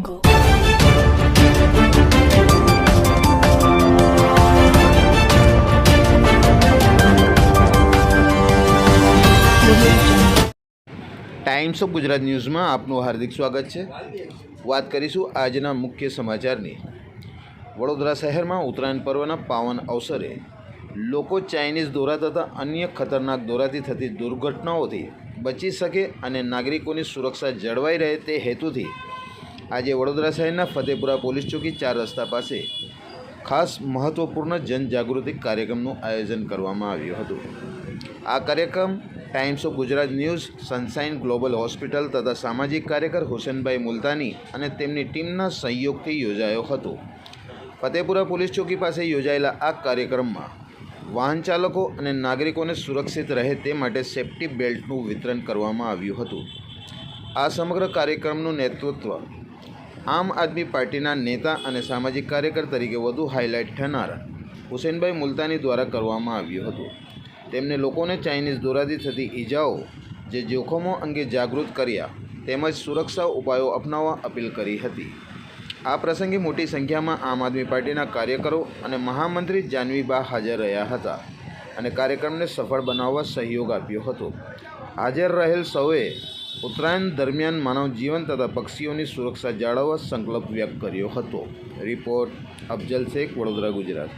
jungle. Times of Gujarat ન્યૂઝમાં આપનું હાર્દિક સ્વાગત છે। વાત કરીશું આજના મુખ્ય સમાચારની। વડોદરા શહેરમાં ઉત્તરાયણ પર્વના પાવન અવસરે લોકો ચાઇનીઝ દોરા તથા અન્ય ખતરનાક દોરાથી થતી દુર્ઘટનાઓથી બચી શકે અને નાગરિકોની સુરક્ષા જળવાઈ રહે તે હેતુથી આજે વડોદરા શહેરના ફતેપુરા પોલીસ ચોકી 4 રસ્તા પાસે ખાસ મહત્વપૂર્ણ જનજાગૃતિ કાર્યક્રમનું આયોજન કરવામાં આવ્યું હતું। આ કાર્યક્રમ times of Gujarat news, sunshine global hospital તથા સામાજિક કાર્યકર હુસેનભાઈ મુલતાની અને તેમની ટીમના સહયોગથી યોજાયો હતો। ફતેપુરા પોલીસ ચોકી પાસે યોજાયેલા આ કાર્યક્રમમાં વાહન ચાલકો અને નાગરિકોને સુરક્ષિત રહે તે માટે સેફ્ટી બેલ્ટનું વિતરણ કરવામાં આવ્યું હતું। આ સમગ્ર કાર્યક્રમનું નેતૃત્વ આમ આદમી પાર્ટીના નેતા અને સામાજિક કાર્યકર તરીકે વધુ હાઇલાઇટ થનાર હુસેનભાઈ મુલતાની દ્વારા કરવામાં આવ્યું હતું। તેમણે લોકોને ચાઇનીઝ દોરાથી થતી ઈજાઓ જે જોખમો અંગે જાગૃત કર્યા તેમજ સુરક્ષા ઉપાયો અપનાવવા અપીલ કરી હતી। આ પ્રસંગે મોટી સંખ્યામાં આમ આદમી પાર્ટીના કાર્યકરો અને મહામંત્રી જાનવીબા હાજર રહ્યા હતા અને કાર્યક્રમને સફળ બનાવવા સહયોગ આપ્યો હતો। હાજર રહેલ સૌએ ઉત્તરાયણ દરમિયાન માનવ જીવન તથા પક્ષીઓની સુરક્ષા જાળવવા સંકલ્પ વ્યક્ત કર્યો હતો। રિપોર્ટ અફજલ શેખ, વડોદરા, ગુજરાત।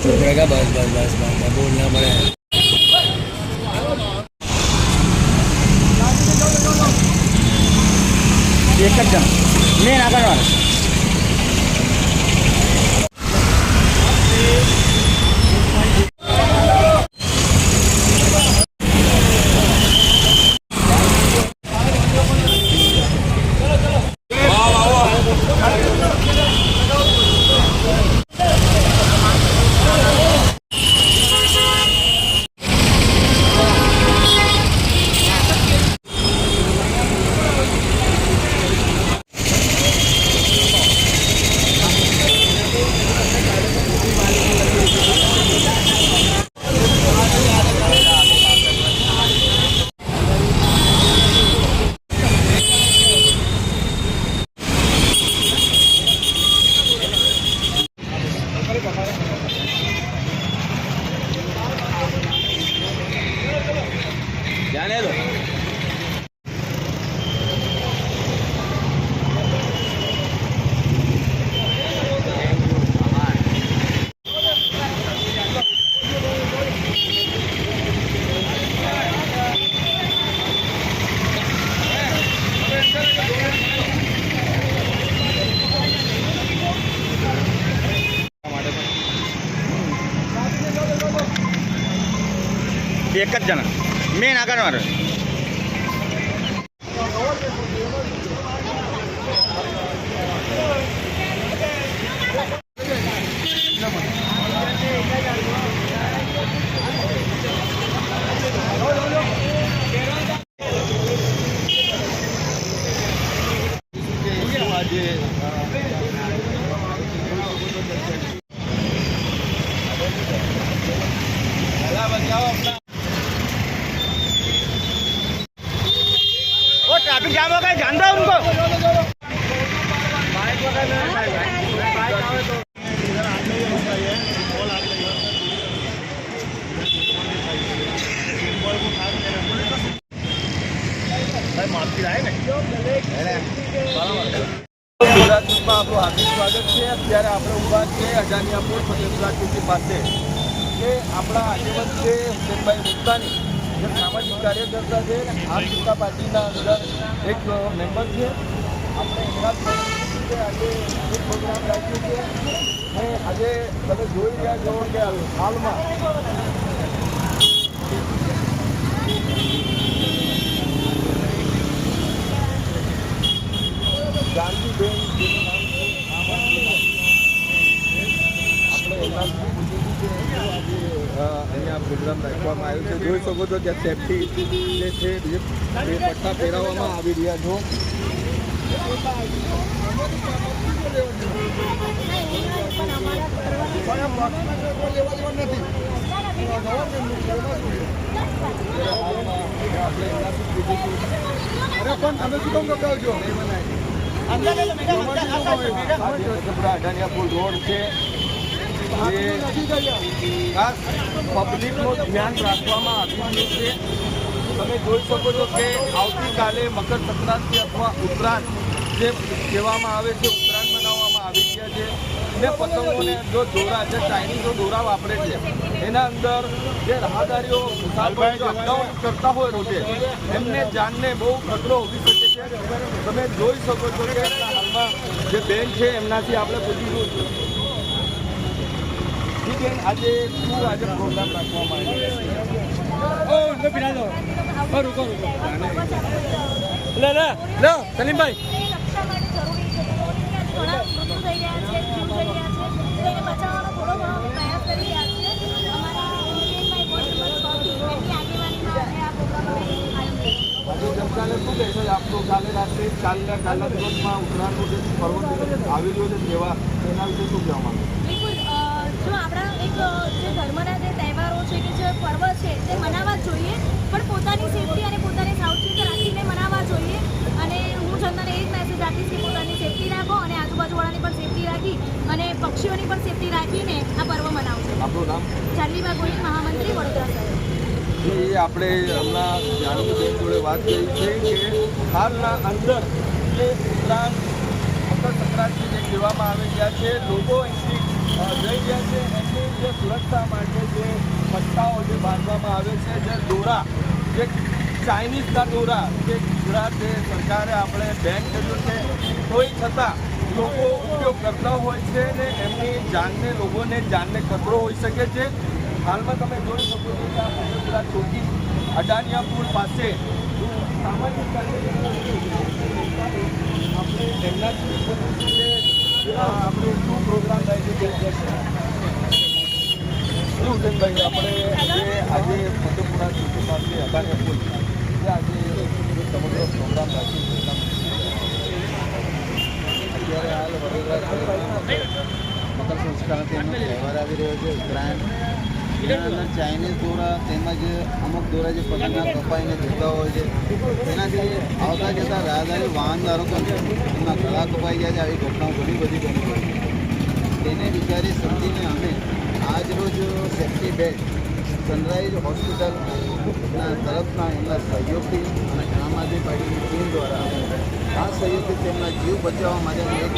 पड़ेगा बस बस बस बस बोलना पड़ेगा। एक जन मैं ना करवा जाने दो। एक जन मैं ना करवा ट्रैफिक जाम हो गया, जान दो उनको। ગુજરાતમાં આપણું હાર્દિક સ્વાગત છે। અત્યારે આપણે ઊભા છે અજાનિયાપુર ફતેપુરા ચોકી પાસે કે આપણા આગેવાન છે હુસેનભાઈ મુલતાની, જે સામાજિક કાર્યકર્તા છે, આમ જનતા પાર્ટીના અંદર એક મેમ્બર છે। આપણે એમના આજે એક પ્રોગ્રામ રાખ્યો છે અને આજે તમે જોઈ રહ્યા છો કે હાલમાં ગાંધીબેન અહીંયા પ્રોગ્રામ રાખવામાં આવ્યો છે। જોઈ શકો છો કે સેફટી જે છે બે પટ્ટા પહેરાવવામાં આવી રહ્યા છો। પણ એમ પક્ષમાં કોઈ લેવા દેવા નથી. અરે પણ તમે શું કામ ગભરાવજો? અઢાનિયા પુલ રોડ છે ખાસ પબ્લિકનું ધ્યાન રાખવામાં આવ્યું છે. તમે જોઈ શકો છો કે આવતીકાલે મકર સંક્રાંતિ અથવા ઉત્તરાયણ જે કહેવામાં આવે છે, ઉત્તરાયણ મનાવવામાં આવી રહ્યા છે. ને પતંગોને જો દોરા જે ચાઇનીઝો દોરા વાપરે છે એના અંદર જે રાહદારીઓ મુસાફરો અપડાઉન કરતા હોય રોડે એમને જાનને બહુ ખતરો ઉભી શકે છે. તમે જોઈ શકો છો કે હાલમાં જે બેન છે એમનાથી આપણે પૂછીશું જી બેન, આજે શું પ્રોગ્રામ રાખવામાં આવ્યો? સલીમભાઈ જનતાને શું કહેશો આપનું કાલે રાત્રે કાલના દિવસમાં ઉત્તરાયણનું જે પર્વ આવી રહ્યો છે તેવા એના વિશે શું કહેવા માંગો? બિલકુલ. જો આપણા એક જે ધર્મના જે તહેવારો છે કે જે પર્વ છે તે મનાવવા જ જોઈએ, પણ પોતાની સેફટી અને પોતાની સાવચેત રાખીને મનાવવા જોઈએ. અને હું જનતાને એ જ મેસેજ આપીશ કે પોતાની સેફટી રાખો અને આજુબાજુવાળાની પણ સેફટી રાખી અને પક્ષીઓની પણ સેફટી રાખીને આ પર્વ મનાવજો. આપણું નામ? ચાંદલીબા ગોહિલ, મહામંત્રી, વડોદરા શહેર. એ આપણે હમણાં જાનકીબેન જોડે વાત કરી છે કે હાલના અંદર જે ઉત્તરાયણ મકર સંક્રાંતિ જે કહેવામાં આવે ત્યાં છે લોકો અહીંથી જઈ રહ્યા છે. એમની જે સુરક્ષા માટે જે પટ્ટાઓ જે બાંધવામાં આવે છે, જે દોરા જે ચાઇનીઝના દોરા જે ગુજરાત જે સરકારે આપણે બેન કર્યું છે તોય છતાં લોકો ઉપયોગ કરતા હોય છે ને એમની લોકોને જાનને ખતરો હોઈ શકે છે. હાલમાં તમે જોઈ શકો છો કે આ વડોદરા ચોકી અડાનિયા પુલ પાસે સામાજિક આપણે એમના આપણે શું પ્રોગ્રામ થાય છે ઉદયનભાઈ, આપણે જે આજે મધુપુરા ચોકી પાસે અડાનિયા પુલ જે આજે સમગ્ર પ્રોગ્રામ રાખ્યું છે અત્યારે હાલ વડોદરા મકર સંક્રાંતિનો તહેવાર આવી રહ્યો છે, ઉત્તરાયણ. એના અંદર ચાઇનીઝ દોરા તેમજ અમુક દોરા જે પતંગના કપાઈને જતા હોય છે તેનાથી આવતા જતા રાહદારી વાહનદારો પણ એમના ગળા કપાઈ જાય છે. આવી ઘટનાઓ ઘણી બધી બની હોય છે. તેને વિચારી સમજીને અમે આજ રોજ સેફ્ટી બેલ્ટ સનરાઈઝ હોસ્પિટલના તરફના એમના સહયોગથી અને આમ આદમી પાર્ટીની ટીમ દ્વારા આ સહયોગથી તેમના જીવ બચાવવા માટેનું એક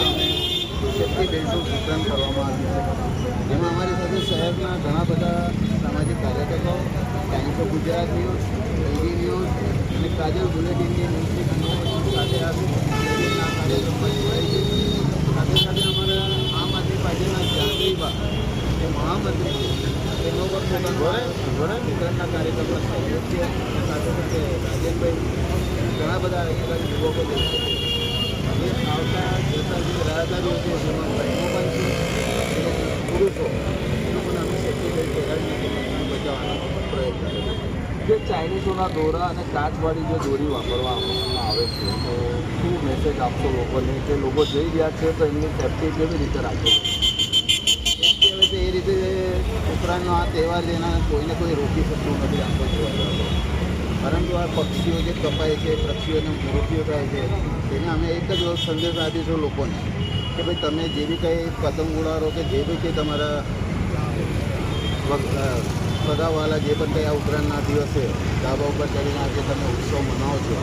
સેફ્ટી બેલ્ટનું વિતરણ કરવામાં આવ્યું છે. જેમાં અમારી સાથે શહેરના ઘણા બધા સામાજિક કાર્યકર્તાઓ, Times of Gujarat News, AB News અને કાજલ બુલેટિનની ન્યૂઝની સાથે આવી આ કાર્યક્રમમાં જોડાઈ છે. સાથે સાથે અમારા આમ આદમી પાર્ટીના જાનકીબા જે મહામંત્રી છે તેનો પણ પોતાનો વિતરણના કાર્યક્રમમાં સહયોગ છે. સાથે સાથે રાજેશભાઈ ઘણા બધા એવા યુવકો છે જે આવતા જતા જે રાહદારીઓ છે જેમાં બહેનો પણ છે અને પુરુષો એ લોકોને અમે સેફ્ટી બેલ્ટ પહેરાવીને બચાવવાનો પ્રયત્ન કરીએ. જે ચાઇનીઝોના દોરા અને કાચવાળી જે દોરી વાપરવામાં આવે છે તો શું મેસેજ આપશો લોકોને કે લોકો જઈ રહ્યા છે તો એમની સેફ્ટી કેવી રીતે રાખો? સેફ્ટી હવે તો એ રીતે ઉત્તરાયણનો આ તહેવાર છે એના કોઈને કોઈ રોકી શકતું નથી આમ તો જોવા જતો. પરંતુ આ પક્ષીઓ જે કપાય છે, પક્ષીઓને મૃત્યુ થાય છે તેને અમે એક જ સંદેશ આપીશું લોકોને કે ભાઈ તમે જે બી કંઈ પતંગ ઉડાડો કે જે બી કંઈ તમારા સગાવાલા જે પણ કંઈ આ ઉત્તરાયણના દિવસે ધાબા ઉપર ચડીને આજે તમે ઉત્સવ મનાવો છો,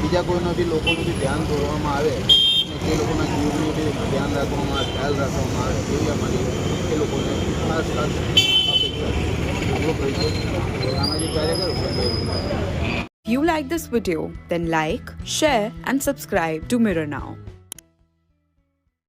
બીજા કોઈનો બી લોકોનું બી ધ્યાન દોરવામાં આવે અને તે લોકોના જીવનું બી ધ્યાન રાખવામાં આવે, ખ્યાલ રાખવામાં આવે એવી અમારી એ લોકોને ખાસ અપેક્ષા છે. સામાજિક કાર્યકર. If you like this video, then like, share and subscribe to Mirror Now.